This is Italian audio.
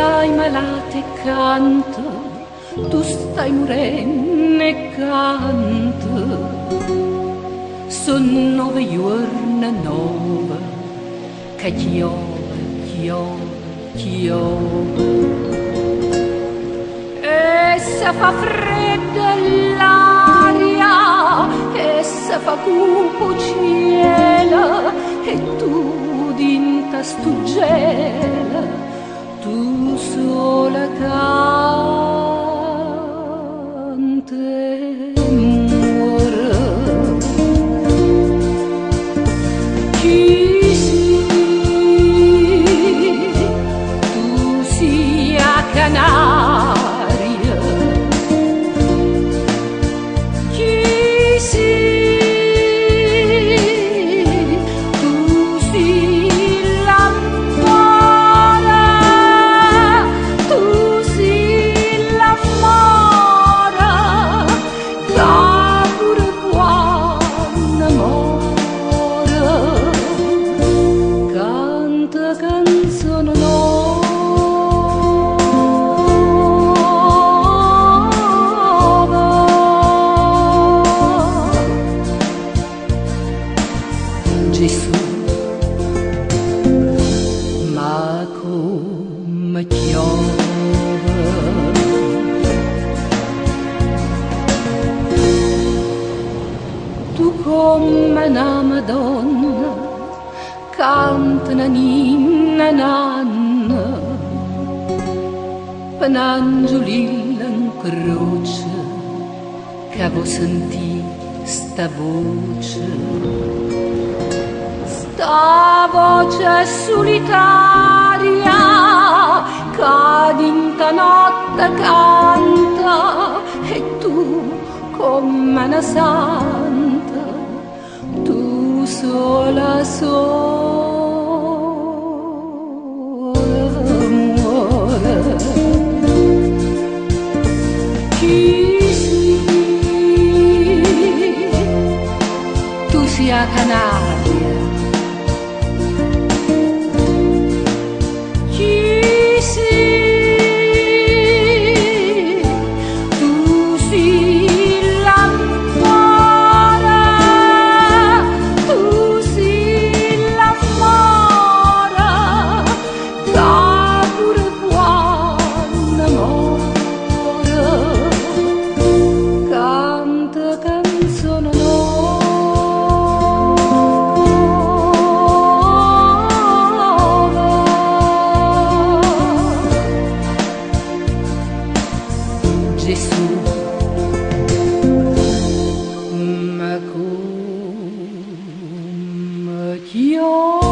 stai malata e canta, tu stai morendo e canta. Sono 9 giorni, 9 che chiove, chiove, chiove. E se fa fredda l'aria, e se fa cupo cielo, e tu dinta stu gelo, tu sola canta e muore. Chi sei? Tu sia Canaria. Chi sei? Tu sei l'amore. Tu sei l'amore. Pure quando amore. Canta canzone nuova. Gesù, ma come piove. Tu come una Madonna, canta una ninna nanna, per un angiolillo in croce, che vo sentì sta voce. Sta voce solitaria, che d'inta notte canta, e tu come una santa, tu sola sola muore. Chi sei? Tu sia Canaria. Chi sei? Tu sei l'amore. Tu sei l'amore. Pure quando amore. Canta canzone nuova. Gesù, ma come chiama.